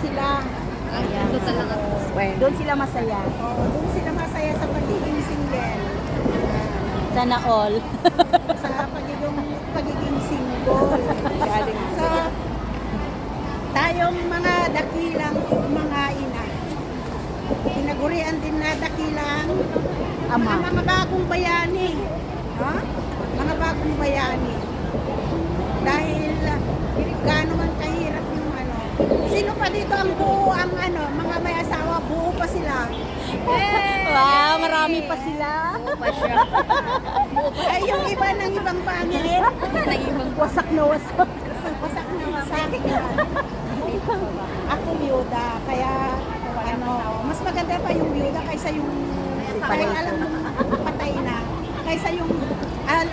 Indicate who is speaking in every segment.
Speaker 1: sila.
Speaker 2: Ayan. Ito talaga.
Speaker 1: Doon sila masaya.
Speaker 3: Oo, doon sila masaya sa pagiging single.
Speaker 1: Sana all.
Speaker 3: Sa pagiging single. So, tayong mga dakilang mga ina, tinagurian din na dakilang
Speaker 1: Ama.
Speaker 3: mga bagong bayani. No? Mga bagong bayani. Dahil gaano man kahirap yung ano. Sino pa dito ang buo ang ano, mga may asawa, buo pa sila.
Speaker 1: Wow, marami pa sila.
Speaker 2: Pa siya.
Speaker 3: Ay, yung iba ng ibang pangit.
Speaker 1: Wasak na wasak.
Speaker 3: Wasak na wasak. Ako byuda, kaya ano, mas maganda pa yung byuda kaysa yung kaya alam mo patay na. Kaysa yung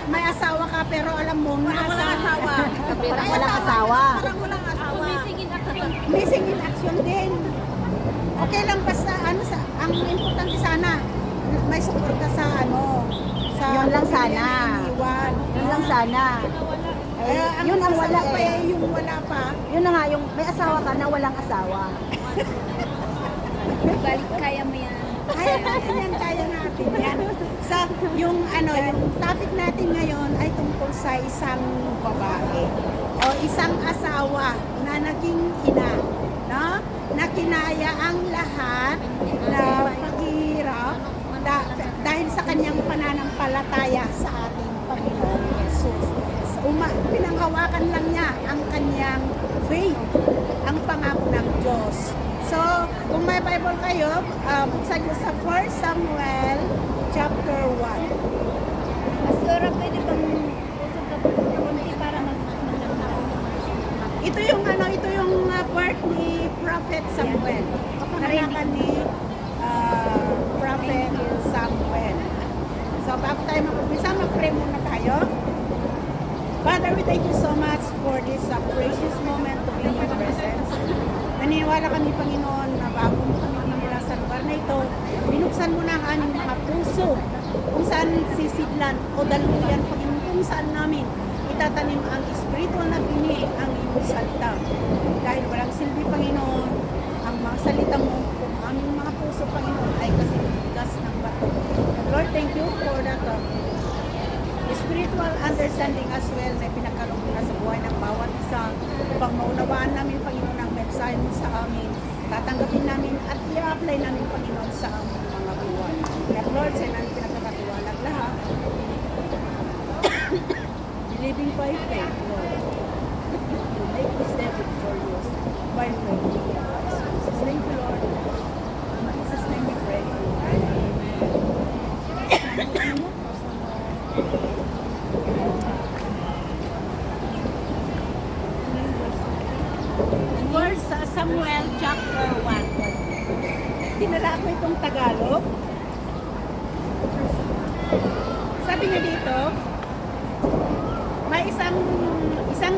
Speaker 3: may asawa ka pero alam mo walang asawa.
Speaker 1: Parang walang asawa.
Speaker 3: Parang walang asawa. Missing in action din. Okay lang basta ano sa ang importante sana may suporta sa ano sa
Speaker 1: Yun lang sana.
Speaker 3: pamilya na iniwan.
Speaker 1: Yun lang sana. Yun ang wala
Speaker 3: masama pa
Speaker 1: eh.
Speaker 3: yung wala pa.
Speaker 1: Yun na nga, yung may asawa ka na walang asawa.
Speaker 2: Balik, kaya mo yan.
Speaker 3: Kaya natin yan, kaya natin yan. Sa yung ano, yung topic natin ngayon ay tungkol sa isang babae o isang asawa na naging ina, no? Na kinaya ang lahat na paghihirap dahil sa kanyang pananampalataya sa ating Panginoon Jesus. Pinanghawakan lang niya ang kanyang faith, ang pangako ng Diyos. So, kung may Bible kayo, buksan niyo sa 1 Samuel chapter 1.
Speaker 2: Pastora, pwede bang usog ka po konti para mas
Speaker 3: Ito yung ano, ito yung part ni Prophet Samuel. Kapanganakan ni Prophet Samuel. So, bago tayo mag-umpisa, mag-pray muna tayo. Father, we thank you so much for this precious moment to be in your presence. Naniniwala kami, Panginoon, na bago mo kami dinila sa lugar na ito, binuksan mo na ang aming mga puso kung saan sisidlan o daluyan, Panginoon, kung saan namin itatanim ang spiritual na bini ang iyong salita. Dahil walang silbi, Panginoon, ang mga salita mo kung aming mga puso, Panginoon, ay kasing ng bato. Lord, thank you for that spiritual understanding as well na pinagkaroon mo na sa buhay ng bawat isa upang maunawaan namin, Panginoon, ang mensahe mo sa amin, tatanggapin namin at i-apply namin, Panginoon, sa aming mga buhay. Kaya Lord, sa namin pinagkakatiwalag lahat. Believing by faith, Lord. To make this day victorious by faith. Thank you, Lord. In Jesus' name we pray. Amen. First Samuel chapter 1. Tinala ko itong Tagalog. Sabi niya dito, may isang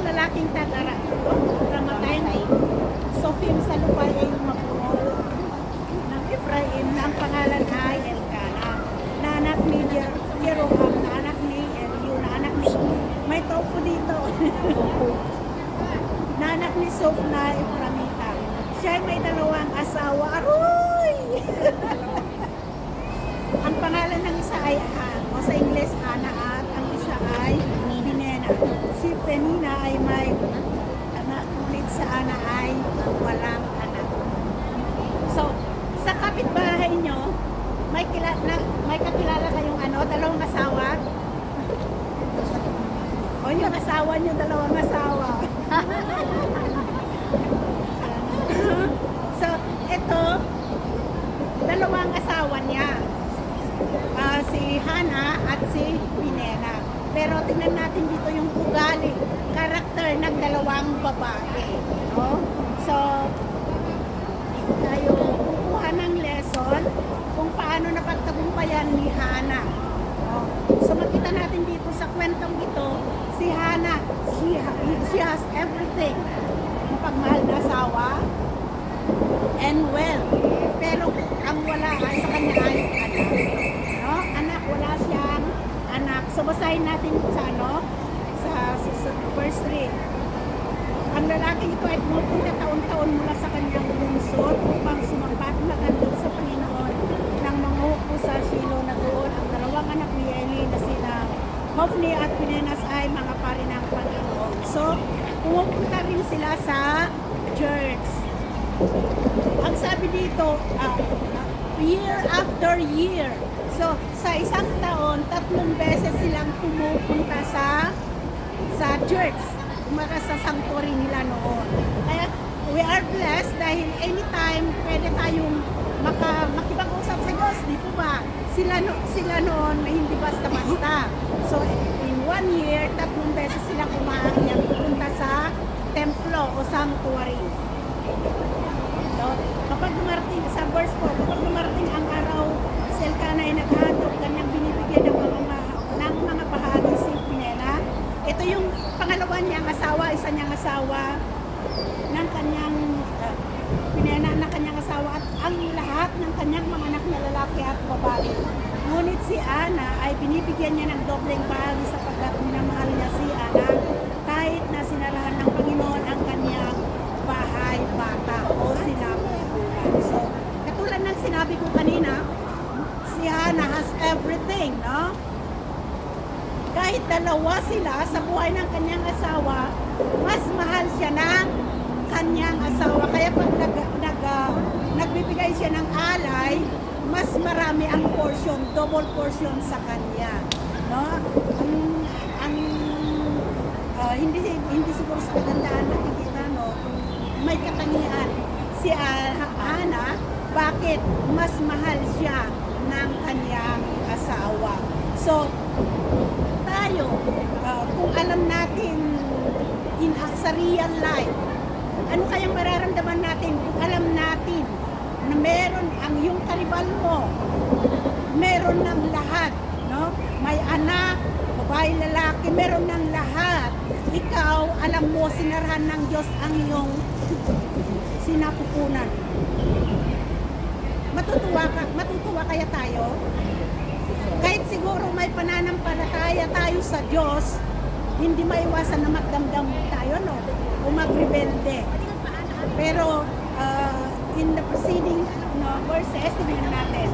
Speaker 3: lalaking namatay na Sophim sa lupa ay mapungol ng Ephraim na ang pangalan ay Elkanah, na anak ni Jeroham, na anak ni Eliu, na anak ni may tofu dito. Na anak ni Soph na Ephraimita. Siya ay may dalawang asawa. Aroy! Ang pangalan ng isa ay o sa Ingles, Hana, at ang isa ay Binena. Si Penina ay may anak, ngunit sa Ana ay walang anak. So, sa kapitbahay nyo, may kakilala kayong dalawang asawa? O yung asawa nyo, dalawang asawa. So, ito, dalawang asawa niya. Si Hana at si Pinena. Pero tingnan natin dito yung ugali, karakter ng dalawang babae. No? So, dito tayo kukuha ng lesson kung paano napagtagumpayan ni Hana. No? So, makita natin dito sa kwentong ito, si Hana, she has everything. Mapagmahal na asawa and wealth. Pero ang wala ay sa kanya ay anak. No? Anak, wala siyang anak. So basahin natin sa verse 3. Ang lalaking ito ay pumupunta taon-taon mula sa kanyang sa church. Ang sabi dito, year after year. So, sa isang taon, 3 beses silang pumupunta sa church. Kumbaga sa sanctuary nila noon. Kaya, we are blessed dahil anytime pwede tayong makipag-usap sa Diyos, di po ba? Sila noon may hindi basta-basta. So, in 1 year, 3 beses sila kumaakyat pupunta sa templo o sanctuary. So, kapag dumarating sa verse 4, kapag dumarating ang araw, si Elkanah ay naghahandog, kanyang binibigyan ng mga bahagi si Pinena. Ito yung pangalawa niyang asawa, isa niyang asawa ng kanyang Pinena na kanyang asawa at ang lahat ng kanyang mga anak na lalaki at babae. Ngunit si Ana ay binibigyan niya ng dobleng bahagi sapagkat minamahal niya si Ana kahit na sinarahan ng Panginoon ang kanyang bahay bata o sinapupunan. So, katulad ng sinabi ko kanina, si Hana has everything, no? Kahit dalawa sila sa buhay ng kanyang asawa, mas mahal siya ng kanyang asawa. Kaya pag nagbibigay siya ng alay, mas marami ang portion, double portion sa kanya. No? Hindi siguro sa kagandaan nakikita, no? May katangian si Hana, bakit mas mahal siya ng kanyang asawa. So, tayo, kung alam natin sa real life, ano kayang mararamdaman natin kung alam natin na meron ang yung karibal mo, meron ng lahat, no? May anak, babae, lalaki, meron ng lahat. Ikaw, alam mo, sinarahan ng Diyos ang iyong sinapupunan. Matutuwa kaya tayo? Kahit siguro may pananampalataya tayo sa Diyos, hindi maiwasan na magdamdam tayo, no? O magrebelde. Pero, in the preceding verses, tingnan natin.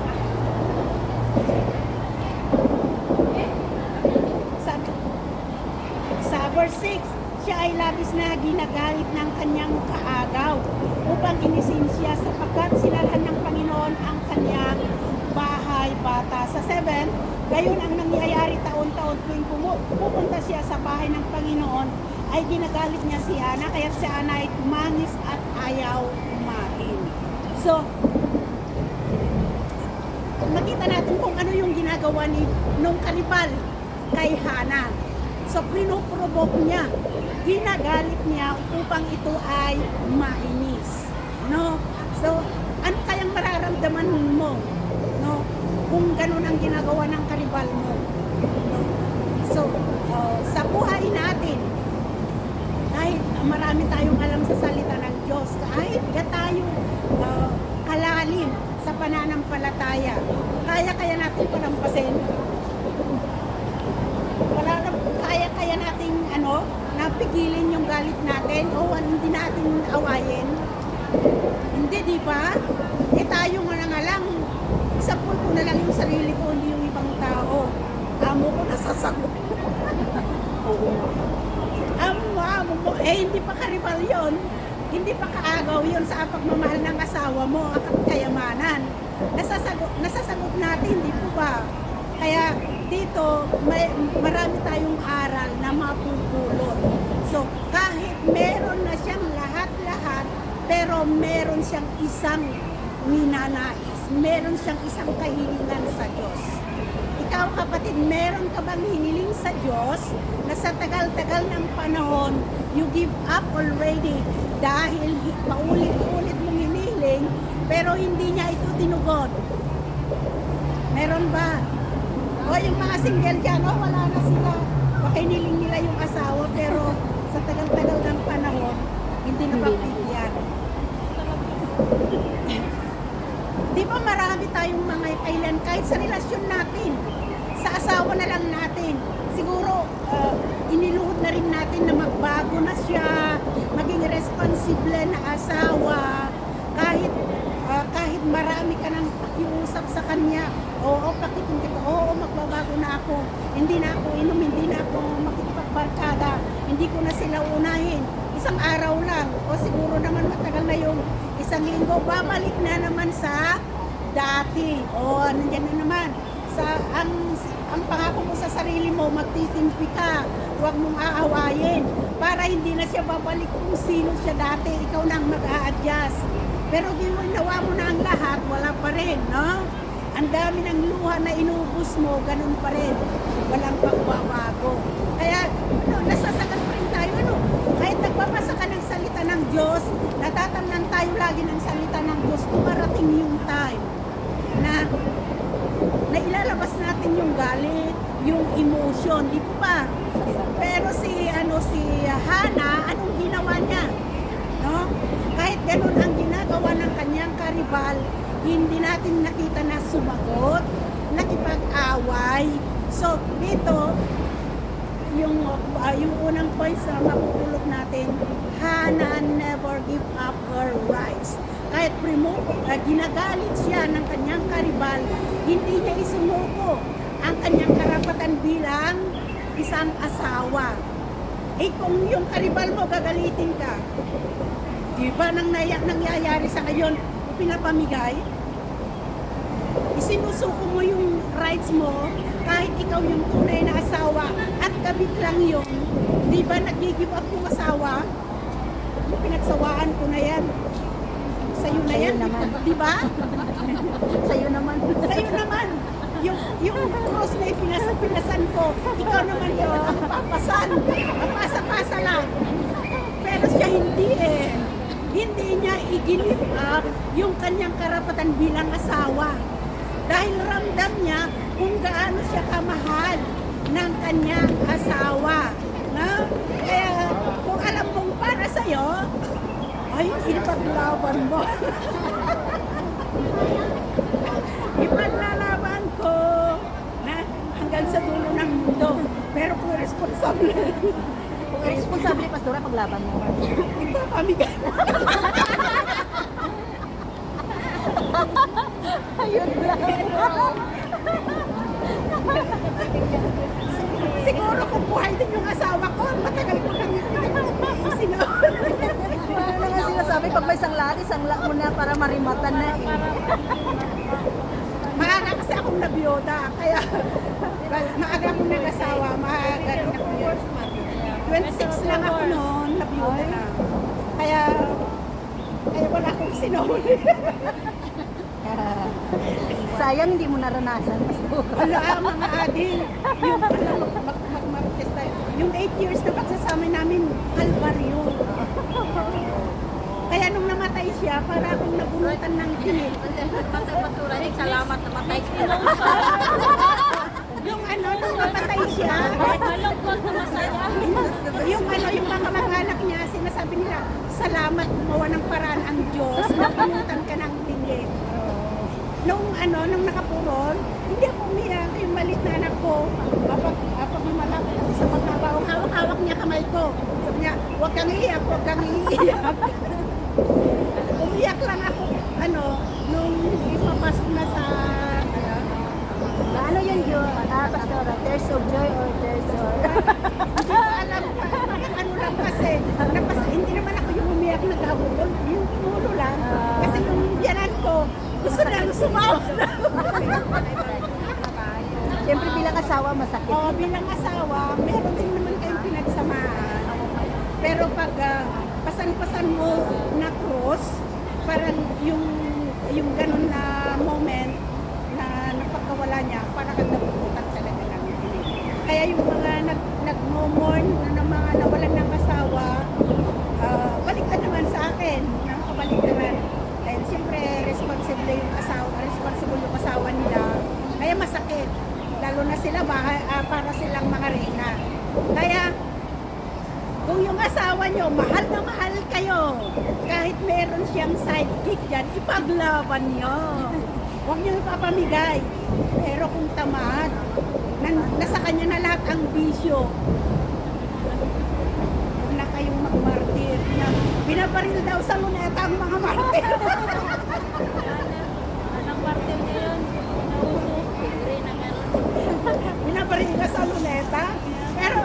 Speaker 3: Sa verse 6, siya ay labis na ginagalit ng kanyang kaagaw upang inisin siya sapagkat sinarahan ng Panginoon ang kanyang bahay bata. Sa 7, gayon ang nangyayari taon-taon tuwing pupunta siya sa bahay ng Panginoon ay ginagalit niya si Hana, kaya si Hana ay tumangis at ayaw kumain. So, makita natin kung ano yung ginagawa nung kalibal kay Hana. So, pinuprovoke niya, ginagalit niya upang ito ay mainis. No? So, ano kayang mararamdaman mo? No? Kung ganun ang ginagawa ng karibal mo. No? So, sa buhay natin, kahit marami tayong alam sa salita ng Diyos, kahit tayo kalalim sa pananampalataya, kaya natin palampasin. Kaya natin napigilin yung galit natin o hindi natin awayin. Hindi, di ba? Tayo nga lang, isapul ko na lang yung sarili ko, hindi yung ibang tao. Amo ko nasasagot. Amo mo, hindi pa karibal yon, hindi pa kaagaw yon sa pagmamahal ng asawa mo at kayamanan. Nasasagot natin, di po ba? Kaya dito, marami tayong aral na mapupulot. So, kahit meron na siyang lahat-lahat, pero meron siyang isang ninanais, meron siyang isang kahilingan sa Diyos. Ikaw, kapatid, meron ka bang hiniling sa Diyos na sa tagal-tagal ng panahon, you give up already dahil paulit-ulit mong hiniling, pero hindi niya ito tinugon? Meron ba? O yung mga single dyan, wala na sila. Baka hiniling nila yung asawa, pero sa tagal-tagal ng panahon, hindi na pagbigyan. Di ba marami tayong mga kailan, kahit sa relasyon natin, sa asawa na lang natin, siguro iniluhod na rin natin na magbago na siya, maging responsible na asawa, kahit marami ka nang pakiusap sa kanya, oo, pakikinig ko, oo, magbabago na ako, hindi na ako inom, hindi na ako makikipagbarkada, hindi ko na sila unahin. isang araw lang o siguro naman matagal na yung isang linggo, babalik na naman sa dati. O nandiyan na naman. Ang pangako mo sa sarili mo, magtitimpi ka, huwag mong aawayin para hindi na siya babalik kung sino siya dati, ikaw nang mag-a-adjust. Pero ginawa mo na ang lahat, wala pa rin, no? Ang dami ng luha na inubos mo, ganun pa rin. Walang pagbabago. Kaya, nasasagat pa rin tayo, Kahit nagbabasa ka ng salita ng Diyos, natatamnan tayo lagi ng salita ng Diyos, dumarating yung time na ilalabas natin yung galit, yung emotion, di ba? Pero si Hana, anong ginawa niya? No? Kahit ganun ang ginagawa ng kanyang karibal, hindi natin nakita na sumagot, nakipag-away. So, dito, yung unang points na mapupulot natin, Hana never give up her rights. Kahit ginagalit siya ng kanyang karibal, hindi niya isumuko ang kanyang karapatan bilang isang asawa. Eh kung yung karibal mo gagalitin ka, di ba nangyayari sa ngayon, pinapamigay, isinusuko mo yung rights mo, kahit ikaw yung tunay na asawa at kabit lang yun, di ba nag-give up yung asawa? Pinagsawaan ko na yan. Sa'yo na yan, di ba?
Speaker 1: Sa'yo naman.
Speaker 3: Sa'yo naman. Yung cross na pinasan ko, ikaw naman yun ang papasan. Ang pasa-pasa lang. Pero siya hindi eh. Hindi niya i-give up yung kanyang karapatan bilang asawa. Dahil ramdam niya kung gaano siya kamahal ng kanyang asawa. No? Kaya kung alam mong para sa'yo, ay, ipaglaban mo. Ipaglalaban ko na hanggang sa dulo ng mundo. Pero kung responsable,
Speaker 1: Kung responsable, pastora, paglaban mo.
Speaker 3: ipapamigay.
Speaker 1: Ayun lang.
Speaker 3: Siguro kung buhay din yung asawa ko, matagal ko nang sinawal.
Speaker 1: Ano nga sinasabi, pag may sangla mo na para marimatan na eh.
Speaker 3: Maaga kasi akong nabiyota, kaya maaga akong nag-asawa, maaga rin nabiyota. 26 lang ako noon, nabiyota na. Kaya wala akong sinawali.
Speaker 1: Sayang hindi mo naranasan, pastora.
Speaker 3: Wala, mga ading, yung mag-marites tayo. Yung 8 years na pagsasama namin, kalbaryo. Kaya nung namatay siya, para akong nabunutan ng tinig.
Speaker 2: Salamat namatay ka.
Speaker 3: Nung namatay siya,
Speaker 2: Malungkot na masaya.
Speaker 3: yung mga kamag-anak niya, sinasabi nila, salamat gumawa ng paraan ang Diyos, nabunutan ka ng tinig. Nung nakapurol, hindi ako umiyak, yung malit na anak ko, apag lumalapit kasi sa magkabaong, hawak-hawak niya kamay ko. Sabi niya, huwag kang iiyak, huwag kang iiyak. Umiyak lang ako, nung ipapasok na sa,
Speaker 1: Ano yung joy? Pastora, tears of joy or tears of...
Speaker 3: hindi ko alam, parang lang kasi, hindi naman ako yung umiyak na gabutol, yung ulo lang, kasi yung biyanan ko, gusto na sumawa.
Speaker 1: Siyempre bilang asawa, masakit.
Speaker 3: Oo, bilang asawa, meron din naman kayong pinagsamaan. Pero pag pasan-pasan mo na cross, parang yung ganun na moment na napagkawala niya, parang kang nabubutan talaga lang. Kaya yung mga nag-mourn na mga nawalan ng asawa, baliktad naman sa akin, nakabaliktad. Dahil siyempre responsible yung asawa nila. Kaya masakit. Lalo na sila para silang mga reyna. Kaya kung yung asawa nyo, mahal na mahal kayo, kahit meron siyang sidekick dyan, ipaglaban nyo. Huwag nyo ipapamigay. Pero kung tamad, nasa kanya na lahat ang bisyo, huwag na kayong magmartir. Binabaril daw sa luneta ang mga martir.
Speaker 2: Anong parte niya yun? Nauso. Tigre na meron.
Speaker 3: Binabaril ka sa luneta. Pero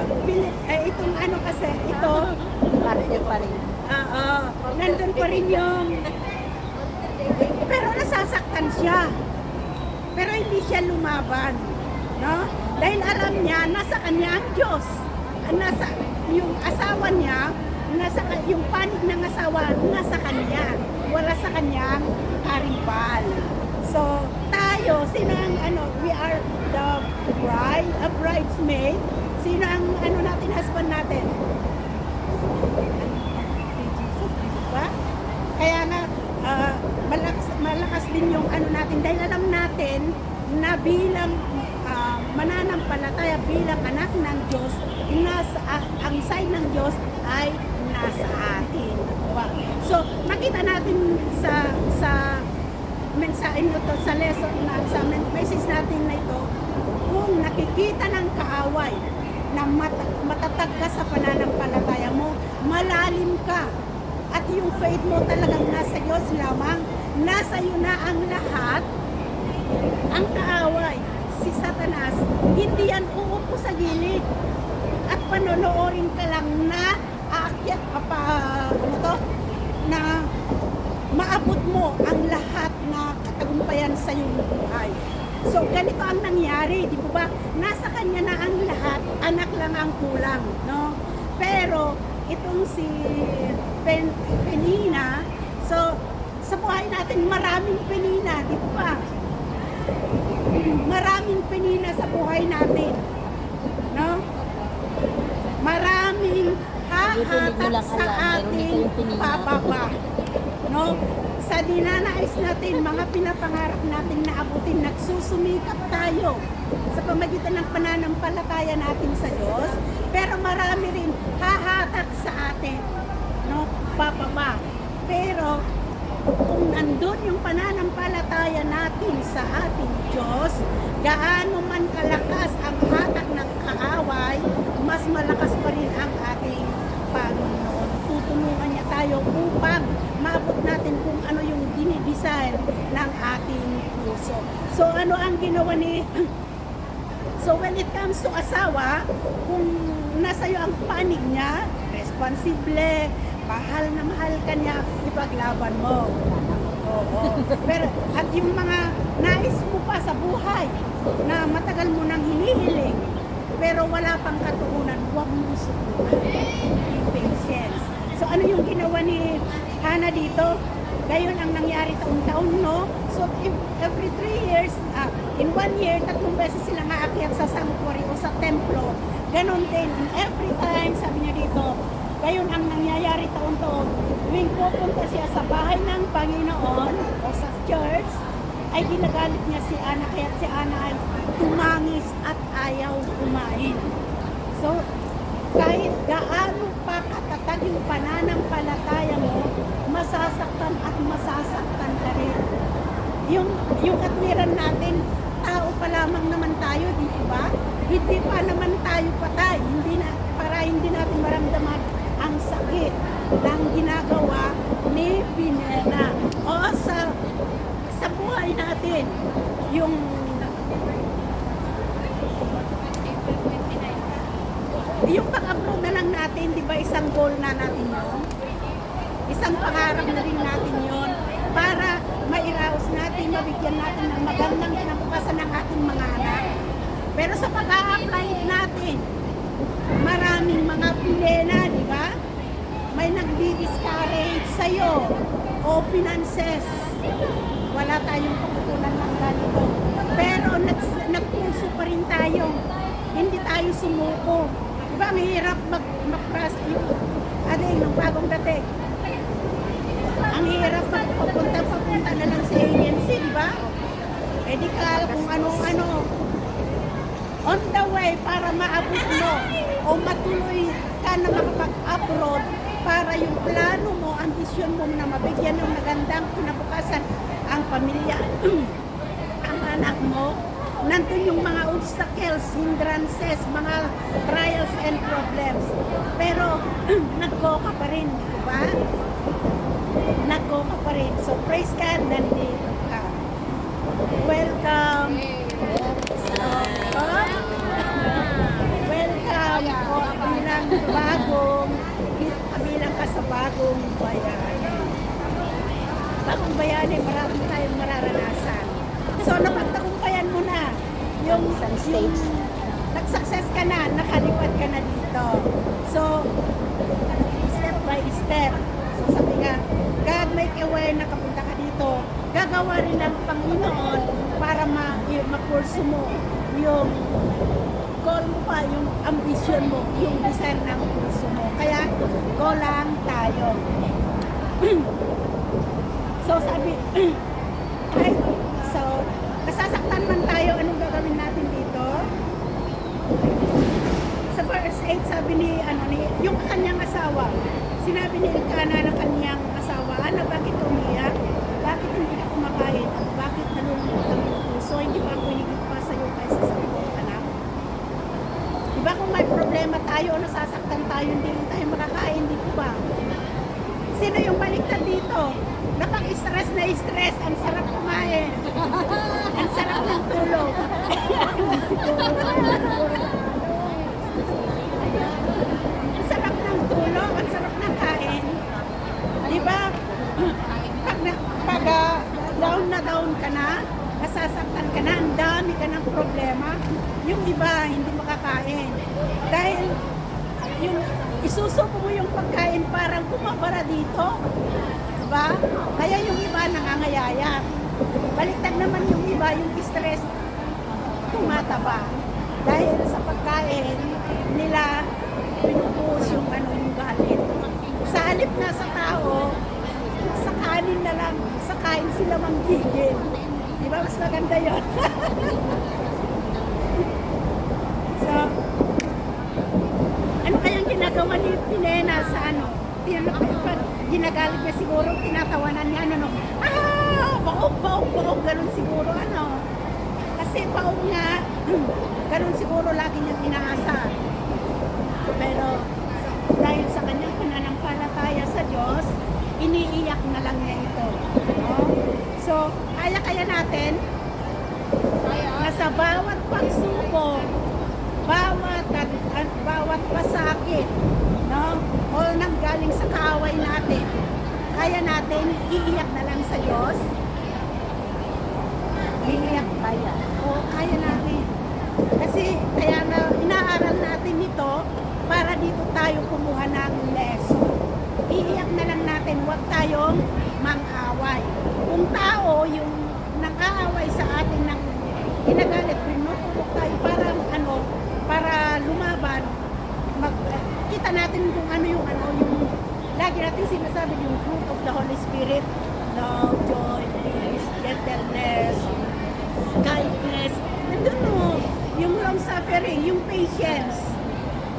Speaker 3: itong kasi, ito,
Speaker 1: Martir pa rin.
Speaker 3: nasaktan siya. Pero hindi siya lumaban, no? Dahil alam niya, nasa kanya ang Diyos. Nasa, yung asawa niya, yung panig ng asawa, nasa kanya. Wala sa kanyang karibal. So, tayo, sino ang we are the bride, a bridesmaid. Sino ang natin, husband natin? Si Jesus, di ba? Kaya nga, malakas din yung natin dahil alam natin na bilang mananampalataya, bilang anak ng Diyos, ang sign ng Diyos ay nasa atin. Diba? So, nakita natin sa mensahe nito, sa lesson sa message natin na ito, kung nakikita ng kaaway na matatag ka sa pananampalataya mo, malalim ka, at yung faith mo talagang nasa Diyos lamang, nasa iyo na ang lahat, ang kaaway, si Satanas, hindi yan uupo sa gilid at panonoorin ka lang na aakyat na maabot mo ang lahat na katagumpayan sa iyong buhay. So, ganito ang nangyari, di ba? Nasa kanya na ang lahat, anak lang ang kulang, no? Pero, itong si Penina, so, sa buhay natin, maraming Penina, di ba? Maraming Penina sa buhay natin, no? Maraming hahatak sa ating pababa, no? Sa dinanais natin, mga pinapangarap natin na abutin, nagsusumikap tayo sa pamagitan ng pananampalataya natin sa Diyos, pero marami rin hahatak sa atin, no? Pababa. Pero kung nandun yung pananampalataya natin sa ating Diyos, gaano man kalakas ang hatak ng kaaway, mas malakas pa rin ang ating Panginoon. Tutulungan niya tayo upang maabot natin kung ano yung dinidesign ng ating puso. So ano ang ginawa ni So when it comes to asawa, kung nasa iyo ang panig niya, responsible, mahal na mahal ka niya, ipaglaban mo. Oo. Pero, at yung mga nais mo pa sa buhay na matagal mo nang hinihiling, pero wala pang katuunan, huwag mo sukunan. Patience. So ano yung ginawa ni Hannah dito? Gayon ang nangyari taon-taon, no? So every 3 years, in 1 year, 3 beses sila maakyat sa sanctuary o sa templo. Ganon din. And every time, sabi niya dito, gayon ang nangyayari taon-taon. Tuwing pupunta siya sa bahay ng Panginoon o sa church, ay ginagalit niya si Ana, kaya si Ana ay tumangis at ayaw kumain. So, kahit gaano pa katatag yung pananampalataya mo, masasaktan at masasaktan ka rin. Yung katwiran natin, tao pa lamang naman tayo, di ba? Hindi pa naman tayo patay, para hindi natin maramdaman ang sakit ng ginagawa ni Pinena. O sa buhay natin, yung pag-abroad na lang natin, di ba isang goal na natin yun? Isang pangarap na rin natin yun para mairaos natin, mabigyan natin ng magandang kinabukasan ng ating mga anak. Pero sa pag-a-apply natin, maraming mga Pinena, di ba? May nagdi-discourage sa'yo o finances. Wala tayong pagkukunan ng ganito. Pero nagpuso pa rin tayo. Hindi tayo sumuko. Diba, mahirap mag-press yung bagong dating. Ang hirap papunta na lang sa agency, diba? Medical, kung ano-ano. On the way, para maabot mo o matuloy ka na makapag-abroad para yung plano mo, ambisyon mo na mabigyan ng magandang kinabukasan ang pamilya, ang anak mo, nandun yung mga obstacles, hindrances, mga trials and problems. Pero, nag-go ka pa rin, di ba? Nag-go ka pa rin. So, praise God, nandito ka. Welcome. Welcome po bilang bilang ka sa bagong bayan. bagong bayani, marami tayong mararanasan. So, napagtagumpayan mo na yung
Speaker 1: Isang stage.
Speaker 3: nag-success ka na, nakalipad ka na dito. So, step by step. So, sabi nga, God make a way na kapunta ka dito. Gagawa rin ng Panginoon para ma-pursue mo yung goal mo pa, yung ambition mo, yung desire ng puso mo. Kaya, go lang tayo. So, sabi, right? So, nasasaktan man tayo, anong gagawin natin dito? Sa verse 8, sabi ni, yung kanyang asawa, sinabi ni Elkanah na kanyang asawa, bakit umiyak? Bakit hindi ka kumakain? At bakit nalulungkot ang iyong puso? Hindi ba ako higit pa sa iyo kaysa sa iyong anak? Diba kung may problema tayo, nasasaktan tayo, hindi rin tayo makakain, di ba? Sino yung baliktad dito? Napang-stress na stress, ang sarap kumain. Ang sarap ng tulog. Ang sarap ng tulog, ang sarap ng kain. Di ba? Pag down na down ka na, nasasaktan ka na, ang dami ka ng problema, yung iba hindi makakain. Dahil yung isusuko mo yung pagkain parang bumabara dito. Diba? Kaya yung iba nangangayayat. Baliktad naman yung iba, yung stress, tumataba. Dahil sa pagkain nila, pinupuos yung yung galit. Sa halip na sa tao, sa kanin na lang, sa kain sila manggigil. Diba? Mas maganda yun. So, ano kayang ginagawa ni Pinena sa ginagalit niya siguro, tinatawanan niya, baog, ganun siguro, Kasi baog nga, ganun siguro lagi niyang inaasa. Pero, dahil sa kanyang pananampalataya sa Diyos, iniiyak na lang niya ito. No? So, kaya natin, na sa bawat pagsubok, bawat pasakit, no? O nanggaling sa kaaway natin, kaya natin iiyak na lang sa Diyos. Iiyak kaya. O kaya natin. Kasi kaya na inaaral natin ito para dito tayo kumuha ng lesson. Iiyak na lang natin, huwag tayong mang-away. Kung tao yung nang-aaway sa atin ng ginagalit, pinupulok tayo para lumaban, kita natin kung yung lagi natin sinasabi yung fruit of the Holy Spirit, love, joy, peace, gentleness, kindness, nandun yung long suffering, yung patience,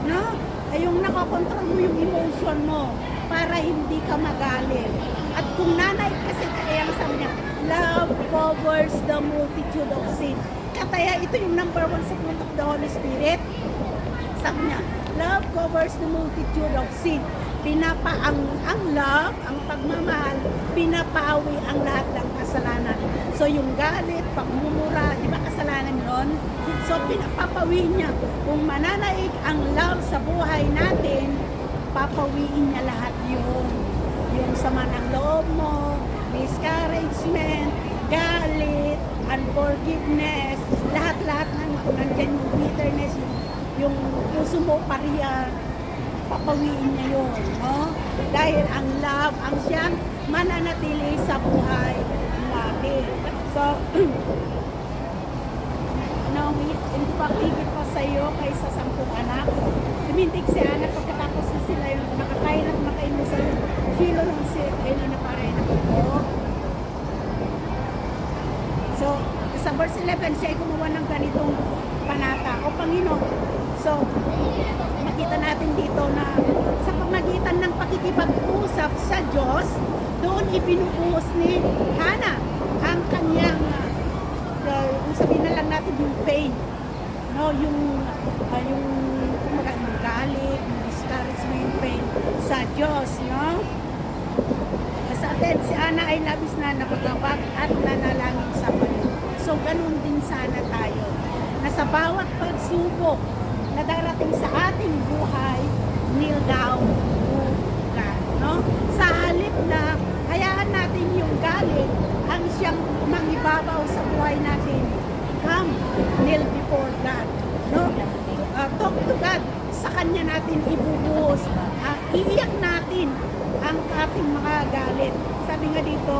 Speaker 3: no? Ay yung nakakontrol mo yung emotion mo para hindi ka magalit. At kung nanay kasi kaya sabi niya, love covers the multitude of sin. Kaya ito yung number 1 sa fruit of the Holy Spirit. Sabi niya, love covers the multitude of sin. Ang love, ang pagmamahal, pinapawi ang lahat ng kasalanan. So yung galit, pagmumura, di ba kasalanan yun? So pinapapawi niya. Kung mananaig ang love sa buhay natin, papawiin niya lahat yun. Yung sama ng loob mo, discouragement, galit, unforgiveness, lahat-lahat nandiyan yung bitterness, yung puso mo pariya, papawiin niya yun, no? Dahil ang love, ang siyang mananatili sa buhay natin. So, hindi pa higit pa sa iyo kaysa 10 anak. Tumindig si Ana pagkatapos na sila yung nakakain at makain mo sa filo ng sirkeli na pare na po. So, sa verse 11, siya ay gumawa ng ganitong panata o Panginoon. So, makita natin dito na sa pamagitan ng pakikipag-usap sa Diyos, doon ibinubuhos ni Hana ang kanyang, sabihin na lang natin yung pain, no? Yung galit, yung discouragement, pain sa Diyos, no? Sa atin, si Hana ay labis na napagawag at nanalangin sa Panginoon. So, ganun din sana tayo, na sa bawat pagsubok na darating sa ating buhay, kneel down to God, no? Sa halip na hayaan natin yung galit ibabaw sa buhay natin. Come, kneel before God. No? Talk to God. Sa Kanya natin ibubuhos. Iiyak natin ang ating mga galit. Sabi nga dito,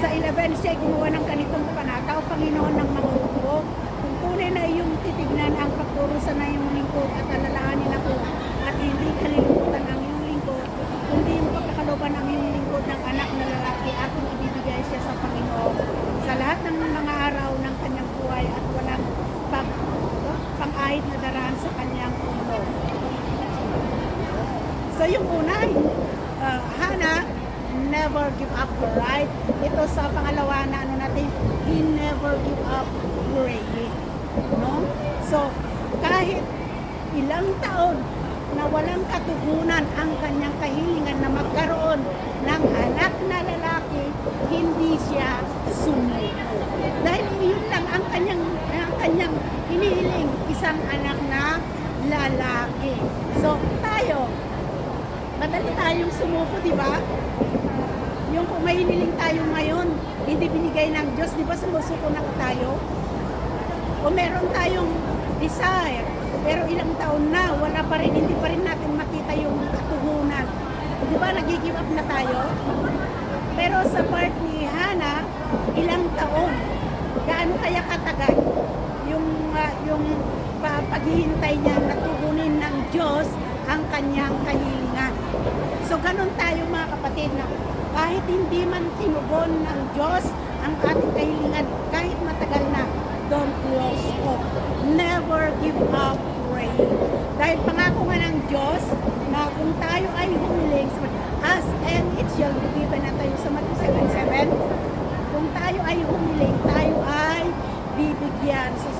Speaker 3: sa 11 siya gumawa ng ganitong panataw, Panginoon ng mga hukbo. Kung tunay na iyong titignan ang pagkurusan na iyong lingkod at alalahanin ako at hindi kalilimutan ang iyong lingkod, kundi yung pagkakaloban ng iyong lingkod ng anak na lalaki, aking ibibigay siya sa Panginoon sa lahat ng mga araw ng kanyang buhay at walang pang-ahit na daraan sa kanyang ulo. So yung una, Hannah, never give up her right. Ito sa pangalawa na ano natin, he never give up praying. No? So, kahit ilang taon na walang katugunan ang kanyang kahilingan na magkaroon ng anak na lalaki, hindi siya sumuko. Dahil yun lang ang kanyang hinihiling, isang anak na lalaki. So, tayo, madali tayong sumuko, di ba? Yung kung may hiniling tayo ngayon, hindi binigay ng Diyos, di ba sumusuko na tayo? O meron tayong desire, pero ilang taon na, wala pa rin, hindi pa rin natin makita yung katuhunan. Di ba, nag-give up na tayo? Pero sa part ni Hannah, ilang taon, gaano kaya katagal yung paghihintay niya na tugunin ng Diyos ang kanyang kahilingan. So, ganun tayo mga kapatid na kahit hindi man tinugon ng Diyos ang ating kahilingan, kahit matagal na, don't lose hope. Never give up praying. Dahil pangako nga ng Diyos na kung tayo ay humiling, ask and it shall be given na tayo sa Matthew 7:7. Kung tayo ay humiling, tayo ay bibigyan. So,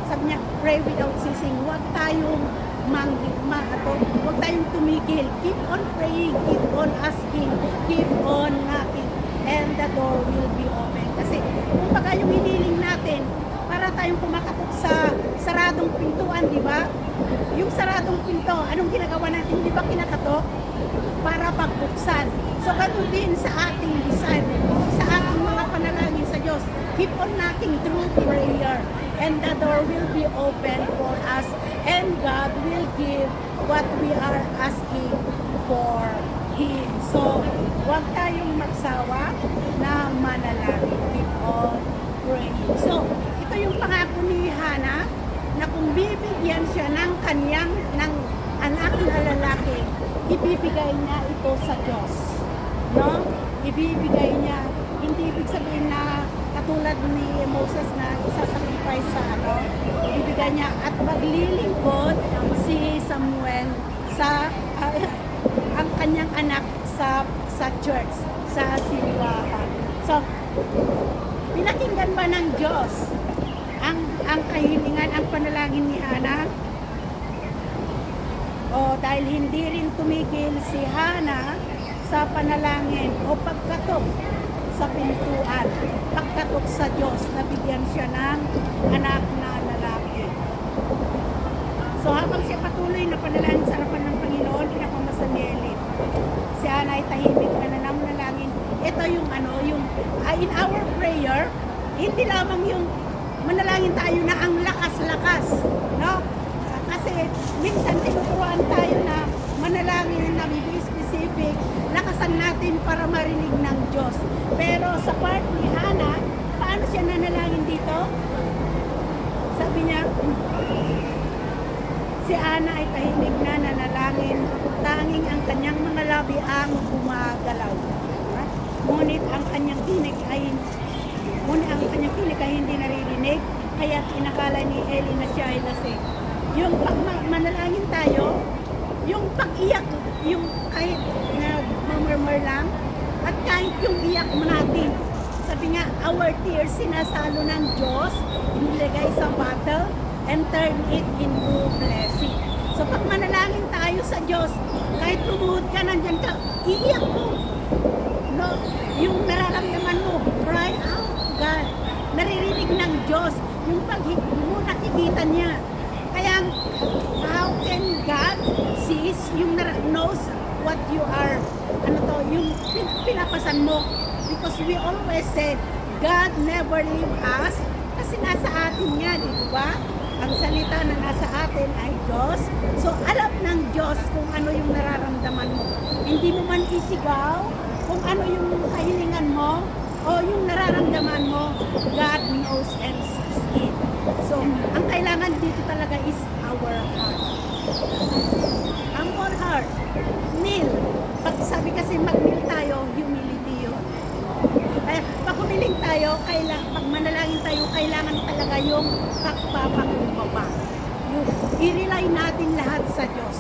Speaker 3: sabi niya, pray without ceasing. Huwag tayong huwag tayong tumigil. Keep on praying, keep on asking, keep on knocking, and the door will be open. Kasi kung baga yung hiniling natin, para tayong kumakatok sa saradong pintuan, di ba? Yung saradong pinto, anong ginagawa natin? Di ba kinakatok? Para pagbuksan. So, ganun din sa ating desire, sa ating mga panalangin sa Diyos. Keep on knocking through prayer, and the door will be open for us, and God will give what we are asking for Him. So, huwag tayong magsawa na manalangin. Keep on praying. So, ito yung pangako ni Hannah na kung bibigyan siya ng anak na lalaki, ibibigay niya ito sa Diyos. No? Ibibigay niya. Hindi ibig sabihin na katulad ni Moses na isasacrifice sa ibibigay niya at maglilingkod si Samuel sa ang kanyang anak sa church, sa simbahan. So, pinakinggan ba ng Diyos ang kahilingan, ang panalangin ni Hannah? O dahil hindi rin tumigil si Hannah sa panalangin o pagkatok sa pintuan, pagkatok sa Diyos, nabigyan siya ng anak na lalaki. So habang siya patuloy na panalangin sa harapan ng Panginoon, pinapamasanelin. Si Hannah ay tahimik na nanalangin. Ito yung in our prayer, hindi lamang yung manalangin tayo na ang lakas-lakas, no? Kasi minsan tinuturuan tayo na manalangin na be specific, lakasan natin para marinig ng Diyos. Pero sa part ni Hannah, paano siya nanalangin dito? Sabi niya, si Hannah ay tahimik na nanalangin, tanging ang kanyang mga labi ang gumagalaw. Ngunit ang kanyang tinig ay hindi naririnig, kaya inakala ni Eli na siya ay lasing. Yung pag manalangin tayo, yung pag-iyak, yung kahit nag-murmur lang, at kahit yung iyak mo natin, sabi nga, our tears sinasalo ng Diyos, inilagay sa bottle, and turn it into blessing. So pag manalangin tayo sa Diyos, kahit tumuhod ka, nandyan ka, iiyak mo. No? Yung nararamdaman mo, cry out to God. Naririnig ng Diyos, yung pag-higit mo, nakikita niya. Kaya, how can God sees, yung knows what you are, yung pinapasan mo, Because we always said, God never leave us. Kasi nasa atin yan, di ba? Ang salita na nasa atin ay Diyos. So, alam ng Diyos kung ano yung nararamdaman mo. Hindi mo man isigaw kung ano yung kahilingan mo o yung nararamdaman mo, God knows and sees it. So, ang kailangan dito talaga is our heart. Humble heart. Kneel. Pag sabi kasi mag-kneel tayo, humility yun. Kaya pag humiling tayo, pag manalangin tayo, kailangan talaga yung pagpapakumbaba. Yung i-rely natin lahat sa Diyos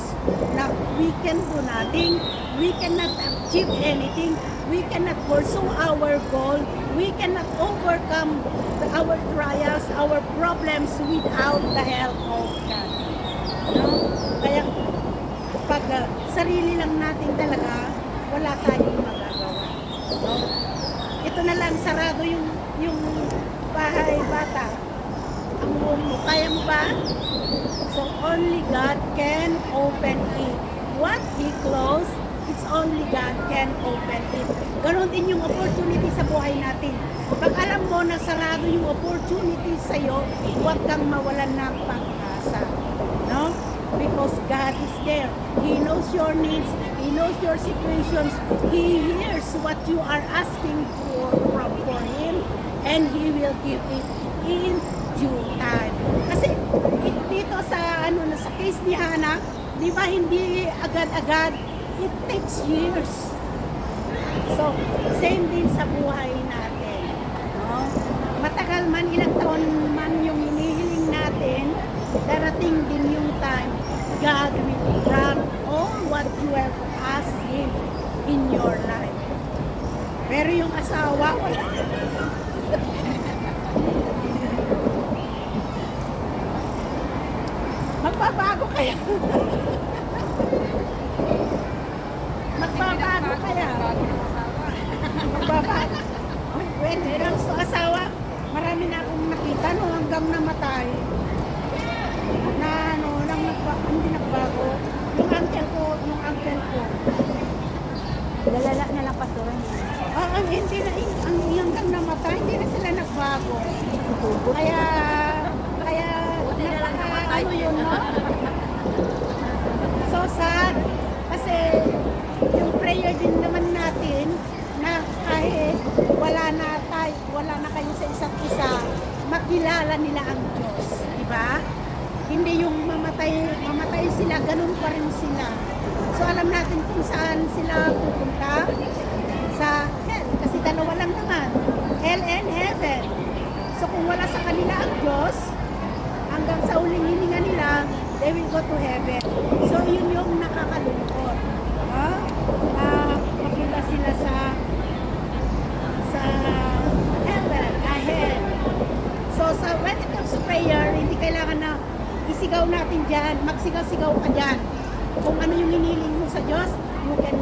Speaker 3: na we can do nothing, we cannot achieve anything, we cannot pursue our goal, we cannot overcome our trials, our problems without the help of God. No? Kaya pag sarili lang natin talaga, wala tayong magagawa. No? Ito na lang, sarado yung bahay bata. Ang room mo, kaya mo ba? So only God can open it. What He closed, it's only God can open it. Ganon din yung opportunity sa buhay natin. Pag alam mo na sarado yung opportunity sa'yo, huwag kang mawalan ng pag-asa. No? Because God is there. He knows your needs. He knows your situations. He hears what you are asking for Him, and He will give it in due time. Kasi dito sa sa case ni Hannah, di ba hindi agad-agad? It takes years. So, same din sa buhay natin. No? Matagal man, ilang taon man yung hinihiling natin, darating din yung time, God will grant all what you have asked Him in your life. Pero yung asawa, wala. Magbabago kaya? Magbabago kaya? Magbabago. When it comes to asawa, marami na akong nakita no, hanggang namatay. Na hindi nagbago. Yung uncle ko.
Speaker 2: Lalala na lang pasuran.
Speaker 3: Hindi na, hanggang namatay, hindi na sila nagbago. Kaya, ano yun, no? So sad. Kasi, yung prayer din naman natin, na kahit wala na kayo sa isa't isa, makilala nila ang Diyos. Diba? Hindi yung mamatay sila, ganun pa rin sila. So alam natin kung saan sila pupunta, sa hell, kasi dalawa lang naman, hell and heaven. So kung wala sa kanila ang Diyos, hanggang sa uling hininga nila, they will go to heaven. So yun yung nakakalungkot. Mapunta sila sa heaven, ahead. So when it comes to prayer, hindi kailangan na isigaw natin dyan, magsigaw-sigaw ka dyan. Kung ano yung hiniling mo sa Diyos, you can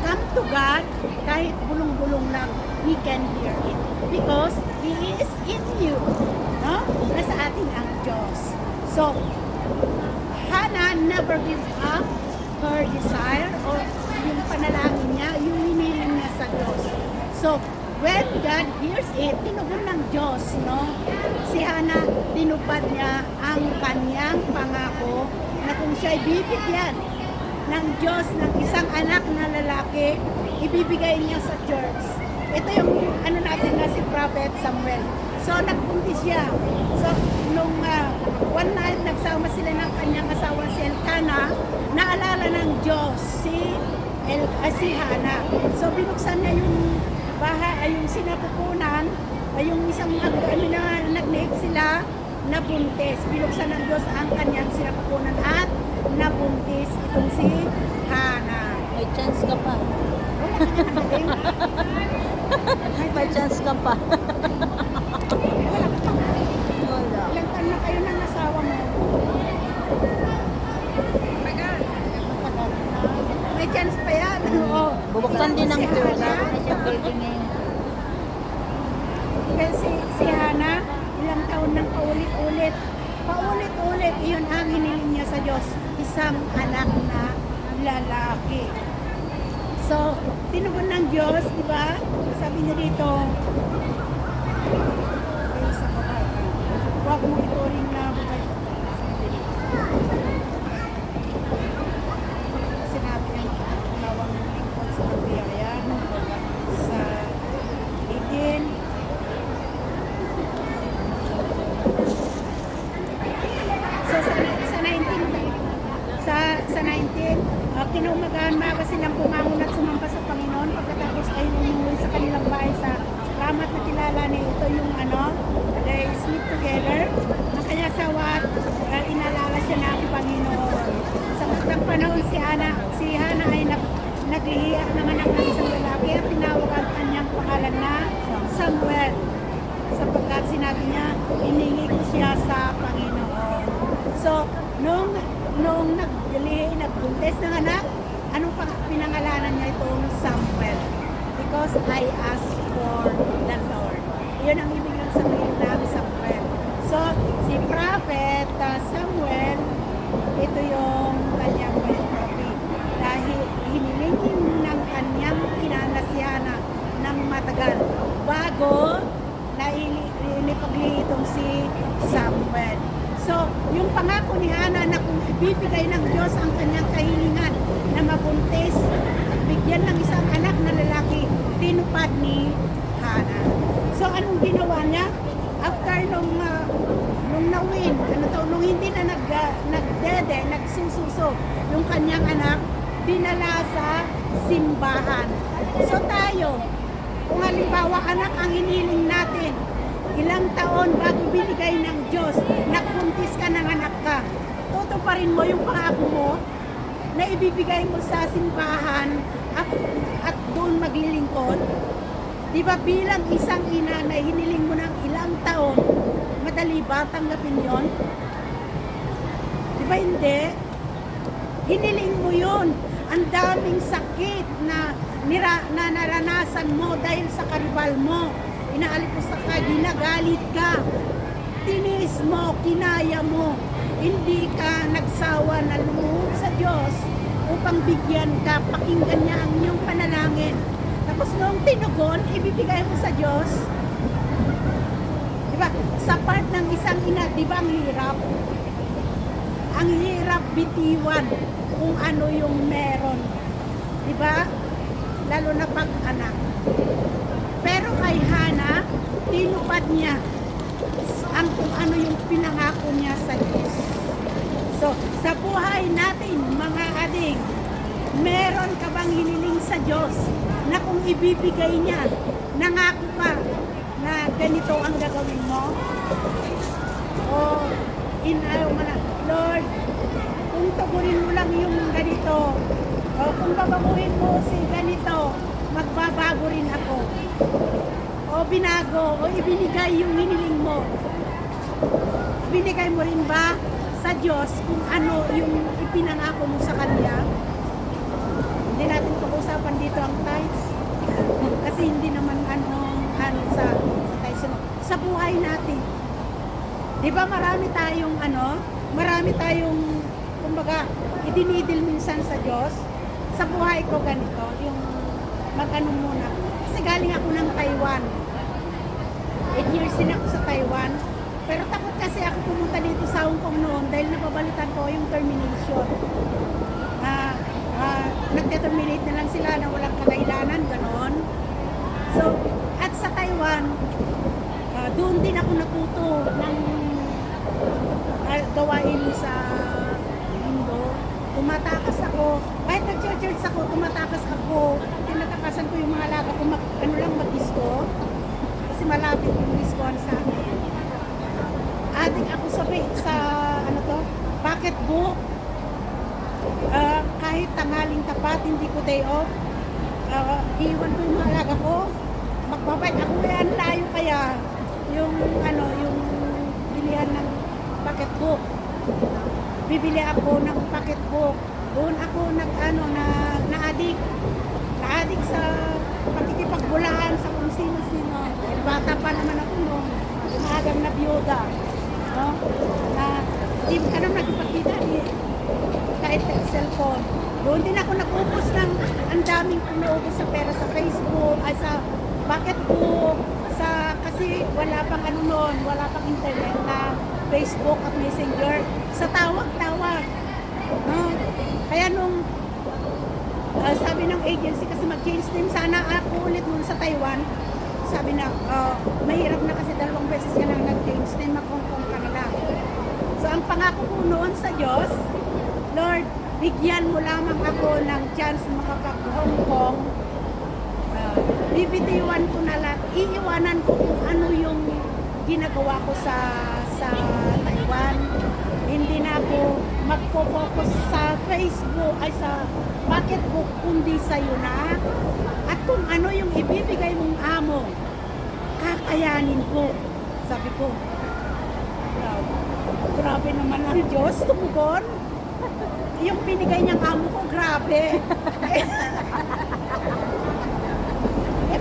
Speaker 3: come to God, kahit bulong-bulong lang, He can hear it. Because He is in you. No? Nasa atin ang Diyos. So, Hannah never give up her desire or yung panalangin niya, yung hiniling niya sa Diyos. So, when God hears it, tinugon ng Diyos, no? Si Hannah, tinupad niya ang kanyang pangako na kung siya'y bibigyan ng Diyos ng isang anak na lalaki, ibibigay niya sa church. Ito yung natin na si Prophet Samuel. So, nagbuntis siya. So, nung one night, nagsama sila ng kanyang asawa si Elkanah, naalala ng Diyos si Hannah. So, binuksan niya yung bahay, yung sinapupunan, yung isang nagnig sila, nabuntis. Binuksan ng Diyos ang kanyang sinapupunan at nabuntis itong si Hannah.
Speaker 1: May chance ka pa.
Speaker 3: Wala ka na nagaling.
Speaker 1: May chance ka pa.
Speaker 3: Wala ka pa.
Speaker 1: Wala.
Speaker 3: Ilang taon na kayo ng asawa mo? May chance pa yan. Oo.
Speaker 1: Bubuksan din ang
Speaker 3: Si
Speaker 1: church.
Speaker 3: Hannah,
Speaker 2: Nasa building ngayon.
Speaker 3: kasi si Hannah, ilang taon nang paulit-ulit. Paulit-ulit, iyon ang hiniling niya sa Diyos. Isang anak na lalaki. So, So, tinugon ng Diyos, di ba? Sabi niya dito, ay, sa baba, huwag mo ituring na bukay. Sinabi niya makalawang lingkod sa kabiyayan sa 18. So, sa 19, sa 19, kinumagahan maga silang pumangon at sumamba sa Panginoon pagkatapos ay umuwi sa kanilang bahay sa ramat na kilala ni ito yung they sleep together na kaya sawat inalala siya ng Panginoon. Sa magtang panahon si Hana ay naglihiyak ng anak ng isang lalaki at tinawag ang kanyang pangalan na Samuel sapagkat sinabi niya iningi ko siya sa Panginoon. So nung nagbuntis ng anak, anong pinangalanan niya itong Samuel? Because I asked for the Lord. Yun ang ibig ng sabihin namin Samuel. So, si Prophet Samuel, ito yung kanyang biography. Dahil hinilingin ng kanyang inanasiyana ng matagal bago na inipaglihi itong si Samuel. So, yung pangako ni Hana na kung ibibigay ng Diyos ang kanyang kahilingan na mabuntis at bigyan ng isang anak na lalaki, tinupad ni Hana. So, anong ginawa niya? After nung na-win, nung hindi na nagsususo yung kanyang anak, dinala sa simbahan. So, tayo, kung halimbawa anak ang hiniling natin, ilang taon bago binigay ng Diyos, nagbuntis ka ng anak ka, tutuparin mo yung pangako mo na ibibigay mo sa simbahan at doon maglilingkod. Di ba bilang isang ina na hiniling mo ng ilang taon, madali ba tanggapin yon? Di ba hindi? Hiniling mo yun. Ang daming sakit na naranasan mo dahil sa karibal mo. Inaalipos ka, ginagalit ka, tinis mo, kinaya mo, hindi ka nagsawa na lumuhod sa Diyos upang bigyan ka, pakinggan niya ang iyong panalangin. Tapos nung tinugon, ibibigay mo sa Diyos. Diba? Sa part ng isang ina, diba ang hirap? Ang hirap bitiwan kung ano yung meron. Diba? Lalo na pag anak. Pero kay Hana, tinupad niya ang kung ano yung pinangako niya sa Diyos. So, sa buhay natin, mga ading, meron ka bang hiniling sa Diyos na kung ibibigay niya, nangako ka na ganito ang gagawin mo? O inayaw mo na, Lord, kung tugurin mo lang yung ganito, o kung babaguhin mo si ganito, magbabago rin ako. O binago, o ibinigay yung hiniling mo. Binigay mo rin ba sa Diyos kung ano yung ipinangako mo sa Kanya? Hindi natin pag-usapan dito ang tithes. Kasi hindi naman ano sa tithes. Sa buhay natin. Di ba marami tayong kumbaga, idinidil minsan sa Diyos. Sa buhay ko ganito, yung mag-ano muna. Kasi galing ako ng Taiwan. 8 years din ako sa Taiwan. Pero takot kasi ako pumunta dito sa Hong Kong noon dahil napabalitan ko yung termination. Nagdeterminate na lang sila na walang kadahilanan, gano'n. So, at sa Taiwan, doon din ako natuto ng gawain sa mundo. Tumatakas ako. Kahit nag-church ako, tumatakas ako. Tinatakasan ko yung mga alaga ko, mag-disco. Kasi malapit yung discoan sa akin. Adik ako sa pocketbook. Kahit tanghaling tapat, hindi ko day off. Iwan ko yung mga alaga ko. Magbabike ako, yan layo kaya yung bilihan ng pocketbook. Bibili ako ng pocketbook. Doon ako na-addict. Na-addict sa pakikipagbulahan sa kung sino-sino. Bata pa naman ako noon. Umagang na biyuda. No? Na di ka naman nakipagkita kahit cellphone. Doon din ako nag-upos ng ang daming umuubos sa pera sa Facebook, ay sa Bucketbook, kasi wala pang ano noon, wala pang internet na Facebook at Messenger, sa tawag-tawag. No? Kaya nung sabi ng agency kasi mag-change name sana ako ulit nun sa Taiwan, sabi na mahirap na kasi 2 beses ka lang nag-change name, mag-Hong Kong ka na lang. So ang pangako ko noon sa Diyos, Lord, bigyan mo lamang ako ng chance makapag-Hong Kong. Bibitiwan ko na lahat, iiwanan ko kung ano yung ginagawa ko sa Taiwan. Hindi na ako magpo-focus sa Facebook ay sa Bucketbook, kundi sa'yo na. At kung ano yung ibibigay mong amo, kakayanin ko. Sabi ko, grabe naman ang Diyos, tumugon. Yung binigay niyang amo ko, grabe.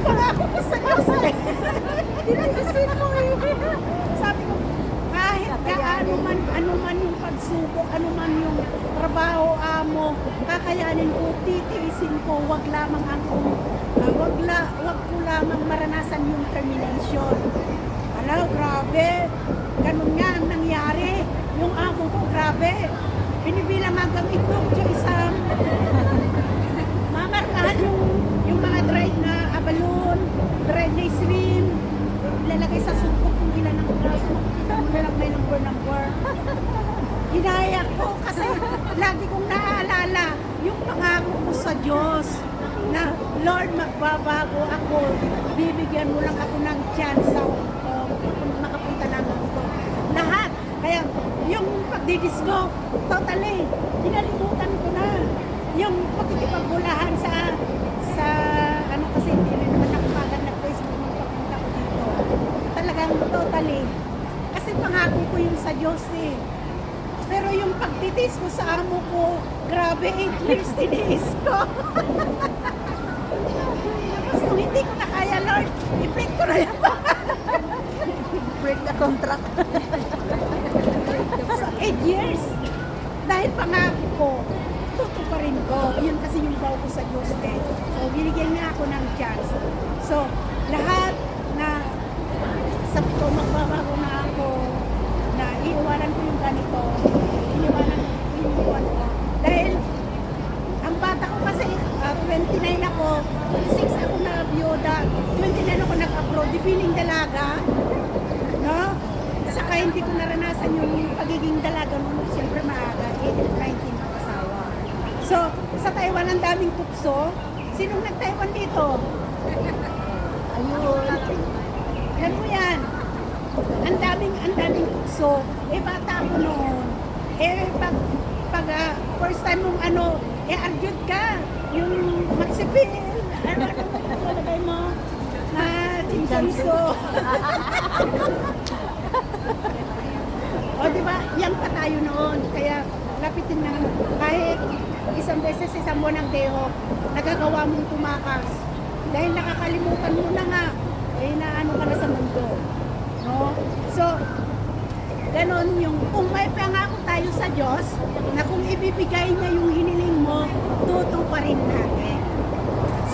Speaker 3: Pangako ko sa Diyos eh.
Speaker 1: Dinaisin mo eh.
Speaker 3: Sabi ko, kahit gaano man, ano man yung pagsubok, ano man yung trabaho amo, kakayanin ko, titiisin ko, wag lamang akong, wag ko lamang maranasan yung termination. Alam, grabe. Ganun nga ang nangyari. Yung amo ko, grabe. Binibilang hanggang itlog yung isang mamarkahan yung mga dried na abalon, dried na shrimp, ilalagay sa sungkot kung ilan ang braso, makikita mo na lang may number. Hinaya ko kasi lagi kong naaalala yung pangako ko sa Diyos na Lord, magbabago ako, bibigyan mo lang ako ng chance sa makapunta ng mundo. Lahat. Kaya yung pagdidisco, totally, kinalimutan ko na. Yung pagkikipagbulahan sa ano kasi hindi rin naman nakapagad na Facebook nung pagpunta ko dito. Talagang totally. Kasi pangako ko yung sa Diyos eh. Pero yung pagtitis ko sa amo ko, grabe, 8 years tiniis ko. Tapos nung hindi ko na kaya, Lord, i-break ko na yan.
Speaker 1: Break the contract.
Speaker 3: So, 8 years. Dahil pangako ko, tutuparin ko. Yun kasi yung vow ko sa Diyos eh. So, binigyan niya ako ng chance. So, lahat na sabi ko, magbabago na ako, na iiwanan ko yung ganito, iniwan ko. Dahil, ang bata ko kasi, 29 ako, 26 ako na biyuda, 29 ako nag-abroad, di feeling dalaga, no? Saka hindi ko naranasan yung pagiging dalaga nung siyempre maaga, 18, 19 ang asawa. So, sa Taiwan ang daming tukso. Sinong nag-Taiwan dito?
Speaker 1: Ayun.
Speaker 3: Yan mo yan. Ang daming tukso. Eh, bata ako noon. Eh, pag first time mong arjud ka, yung magsipil, ano malagay mo? Na chinchanso. O, diba? Yan pa tayo noon. Kaya, lapitin na kahit isang beses, isang buwan ng deho, nagagawa mong tumakas. Dahil nakakalimutan mo na nga, eh, naano ka na sa mundo. No? So, ganon yung, kung may pangako tayo sa Diyos, na kung ibibigay niya yung hiniling mo, tutuparin natin.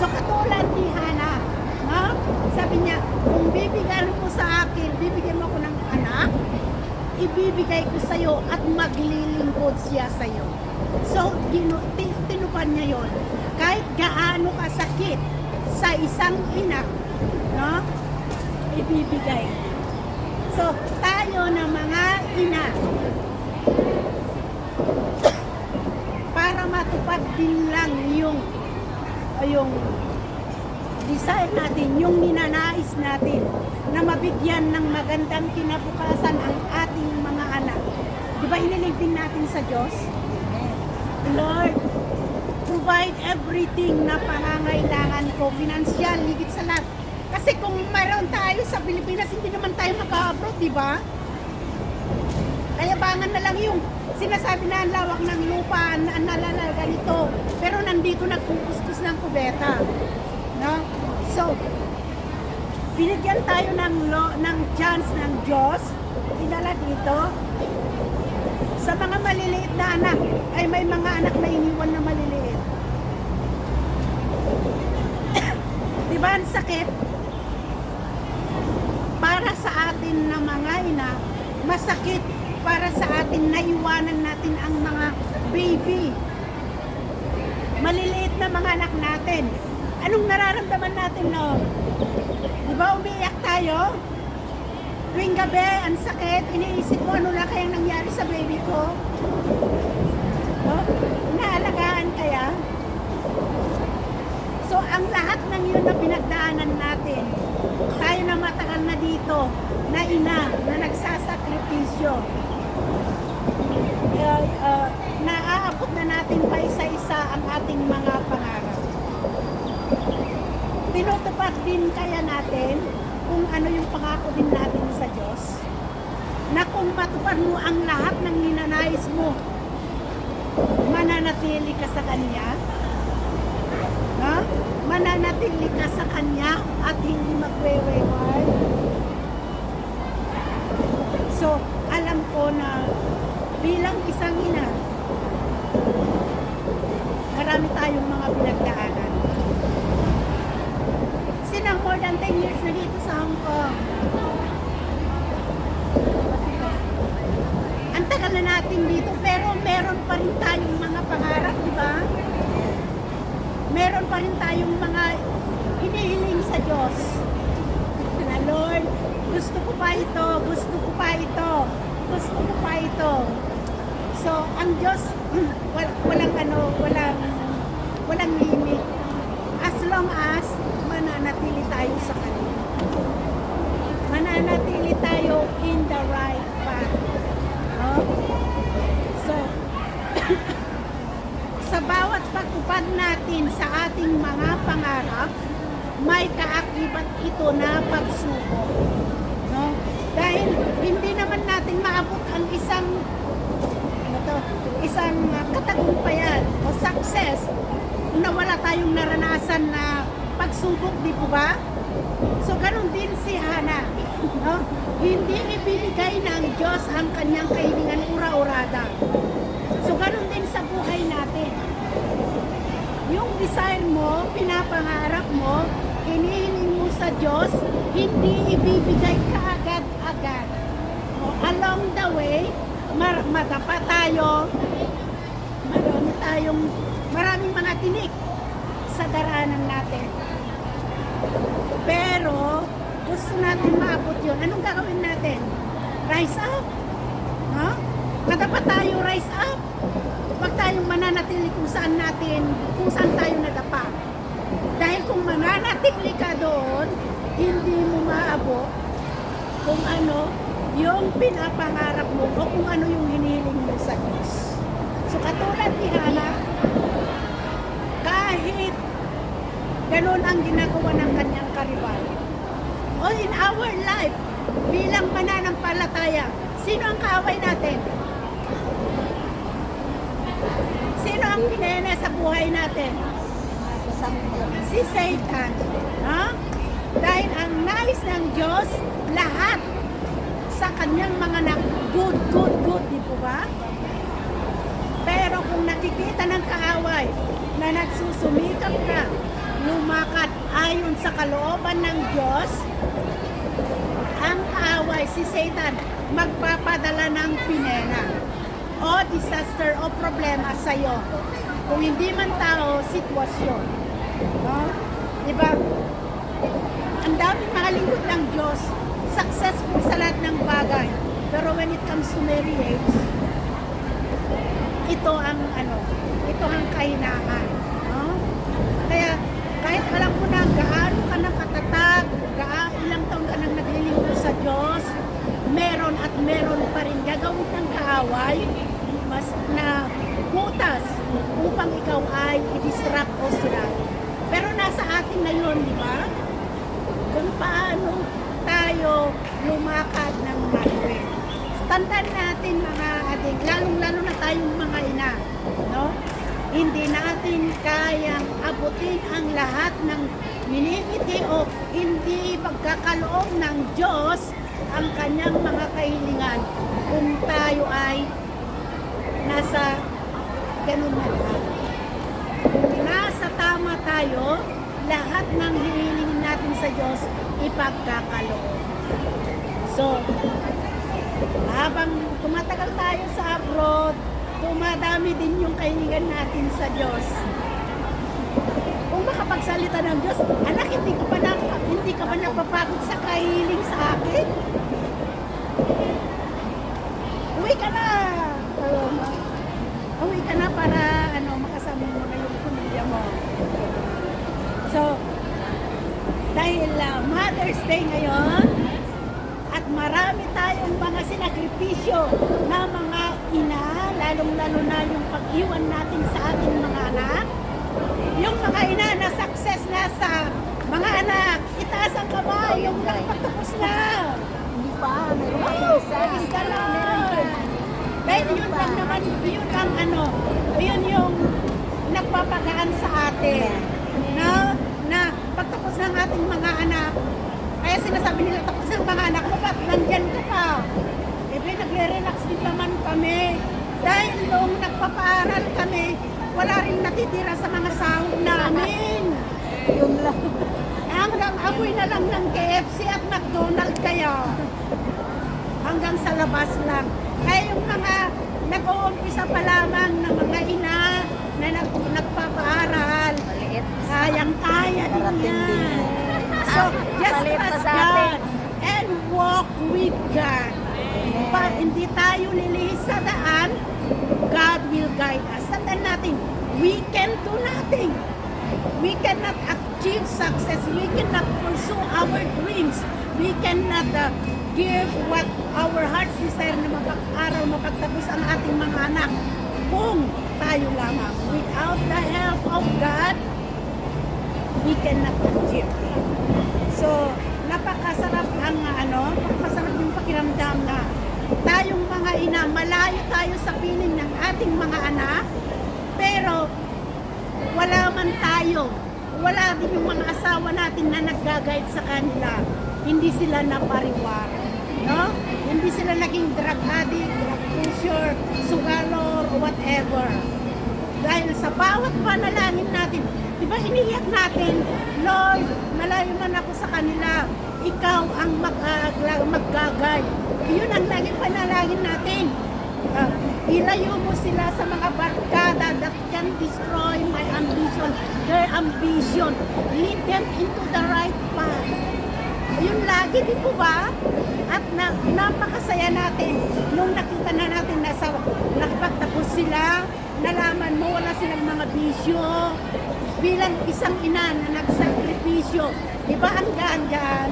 Speaker 3: So, katulad ni Hana, no? Sabi niya, kung bibigyan mo sa akin, bibigyan mo ako ng anak, ibibigay ko sa'yo at maglilingkod siya sa'yo. So, tinupad niya yon. Kahit gaano kasakit sa isang ina, no? Ibibigay. So, tayo na mga ina, para matupad din lang yung desire natin, yung ninanais natin na mabigyan ng magandang kinabukasan ang ating mga anak. Di ba hiniling din natin sa Diyos? Lord, provide everything na pangangailangan ko, financial, higit sa lahat. Kasi kung mayroon tayo sa Pilipinas, hindi naman tayo maka-abroad, di ba? Kaya bangan na lang yung sinasabi na ang lawak ng lupa, nalala ganito, pero nandito nagkukuskus ng kubeta. No? So, binigyan tayo ng chance ng Diyos, dinala dito. Sa mga maliliit na anak, ay may mga anak na iniwan na maliliit. ba ang sakit? Para sa atin na mga ina, masakit para sa atin na iwanan natin ang mga baby. Maliliit na mga anak natin. Anong nararamdaman natin noon? Di ba umiiyak tayo? Tuwing gabi, ang sakit, iniisip mo ano na kayang nangyari sa baby ko? No? Inaalagaan kaya? So, ang lahat ng yun na pinagdaanan natin, tayo na matagal na dito, na ina, na nagsasakripisyo, naaabot na natin pa isa-isa ang ating mga pangarap. Tinutupad din kaya natin kung ano yung pangako din natin sa Diyos, na kung matupad mo ang lahat ng ninanais mo, mananatili ka sa Kanya, ha? Mananatili ka sa Kanya at hindi magweweway. So, alam ko na bilang isang ina, marami tayong mga pinagdaanan. Sinang more than 10 years na dito sa Hong Kong. Ang tagal na natin dito, pero meron pa rin tayong mga pangarap, di ba? Meron pa rin tayong mga hinihiling sa Diyos. Na Lord, gusto ko pa ito, gusto ko pa ito, gusto ko pa ito. So, ang Diyos, walang limit. As long as mananatili tayo sa Kanya. Mananatili tayo in the right path. No? So, sa bawat pagtupad natin sa ating mga pangarap, may kaakibat ito na pagsubok. No? Dahil hindi naman natin maabot ang isang katagumpayan o success na wala tayong naranasan na pagsubok, di po ba? So, ganun din si Hana. No? Hindi ibinigay ng Diyos ang kanyang kahilingan ura-urada. So, ganun din sa buhay natin. Yung desire mo, pinapangarap mo, hinihiling mo sa Diyos, hindi ibibigay ka agad-agad. No? Along the way, madapa tayo, maraming mga tinik sa daraanan natin. Pero, gusto natin maabot yun. Anong gagawin natin? Rise up. No? Madapa tayo, rise up. Huwag tayong mananatili kung saan tayo nadapa. Dahil kung mananatili ka doon, hindi mo maabot kung ano yung pinapangarap mo o kung ano yung hinihiling mo sa Diyos. So, katulad ni Hana, kahit ganun ang ginagawa ng kanyang karibal, o in our life, bilang mananampalataya, sino ang kaaway natin? Sino ang pinene sa buhay natin? Si Satan. No? Dahil ang nais ng Diyos, lahat sa kanyang mga anak, good, di po ba? Pero kung nakikita ng kaaway na nagsusumikap ka, lumakad ayon sa kalooban ng Diyos, ang kaaway, si Satan, magpapadala ng pinena o disaster o problema sa iyo. Kung hindi man tao, sitwasyon. No? Diba? Ang daming mga lingkod ng Diyos, successful sa lahat ng bagay. Pero when it comes to marriage, ito ang kahinaan. No? Kaya, kahit alam mo na gaano ka na katatag, ilang taon ka nang naglilingkod sa Diyos, meron at meron pa rin gagawin ng kaaway, mas na butas upang ikaw ay i-distract o sirain. Pero nasa atin na yun, di ba? Kung paano tayo lumakad ng maluwi. Tandaan natin mga ating, lalong-lalo na tayong mga ina, no? Hindi natin kayang abutin ang lahat ng minimiti o hindi pagkakaloob ng Diyos ang kanyang mga kahilingan kung tayo ay nasa ganun na lahat. Kung nasa tama tayo, lahat ng hihilingin natin sa Diyos, ipagkakaloob. So, habang tumatagal tayo sa abroad, dumadami din yung kahilingan natin sa Diyos. Kung makapagsalita ng Diyos, anak, hindi ka ba napapagod sa kahiling sa akin? Uwi ka na! Uwi ka na para makasama mo na yung pamilya mo. So, dahil Mother's Day ngayon, at marami tayong mga sinakripisyo na mga ina, lalong-lalo na yung pag-iwan natin sa ating mga anak. Yung mga ina na success na sa mga anak, itaas ang kamay, yung nakapagtapos na.
Speaker 1: Hindi pa, meron pa
Speaker 3: Oh,
Speaker 1: isa.
Speaker 3: praise the Lord. Dahil yun lang naman, yun yung nagpapagaan sa atin. Na pagtapos ng ating mga anak, kaya sinasabi nila, tapos ng mga anak mo, ba't nandyan ka pa? Nagre-relax din naman kami. Dahil nung nagpapaaral kami, wala rin natitira sa mga sahod namin.
Speaker 1: Yun lang.
Speaker 3: Hanggang amoy na lang ng KFC at McDonald's kaya. Hanggang sa labas lang. Kaya yung mga nag-uumpisa pa lamang ng mga ina na nagpapaaral,
Speaker 1: Maliit.
Speaker 3: kayang-kaya din
Speaker 1: Darating
Speaker 3: yan.
Speaker 1: din yan.
Speaker 3: So, just
Speaker 1: Maliit pa
Speaker 3: trust
Speaker 1: sa atin.
Speaker 3: God and walk with God. Pa, hindi tayo lilihis sa daan, God will guide us. Tandaan natin, we can do nothing. We cannot achieve success. We cannot pursue our dreams. We cannot give what our hearts desire na mapag-aral, mapagtapos ang ating mga anak kung tayo lamang. Without the help of God, we cannot achieve it. So, napakasarap napakasarap yung pakiramdam na tayong mga ina, malayo tayo sa piling ng ating mga anak, pero wala man tayo, wala din yung mga asawa natin na nag-guide sa kanila. Hindi sila napariwara, no? Hindi sila naging drug addict, drug pusher, sugalor, whatever. Dahil sa bawat panalangin natin, di ba iniiyak natin, Lord, malayo man ako sa kanila, ikaw ang mag-guide. Yun ang naging panalangin natin. Ilayo mo sila sa mga barkada that can destroy my ambition, their ambition. Lead them into the right path. Yun lagi, di po ba? At napakasaya natin nung nakita na natin na nakapagtapos sila, nalaman mo wala silang mga bisyo. Bilang isang ina na nagsakripisyo, di ba ang gaan-gaan?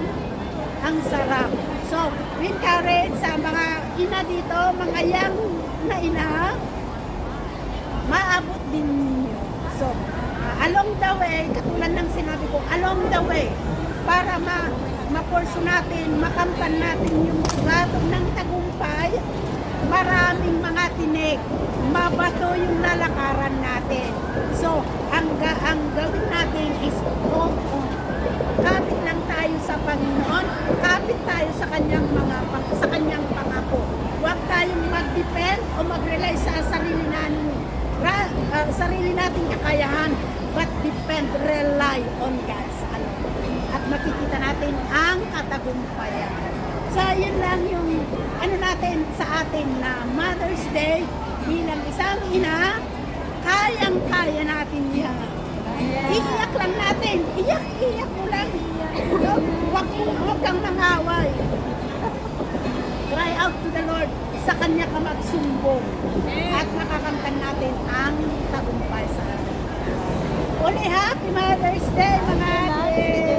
Speaker 3: Ang sarap. So, we encourage sa mga ina dito, mga young na ina, maabot din ninyo. So, along the way, katulad ng sinabi ko, along the way, para ma-pursue natin, makamtan natin yung gatong ng tagumpay, maraming mga tinik, mabato yung lalakaran natin. So, ang gawin natin is kapit lang tayo sa Panginoon, kapit tayo sa kanyang pangako. Huwag tayong mag-depend o mag-rely sa sarili nating kakayahan, but rely on God's alone. At makikita natin ang katagumpayan. So, yun lang yung natin sa atin na Mother's Day bilang isang ina, kayang-kaya natin yan. Iiyak lang natin. Iyak mo lang. Huwag kang mangaway. Cry out to the Lord. Sa Kanya ka magsumbong. At makakamtan natin ang tagumpay sa atin. Uli, Happy Mother's Day, mga ate!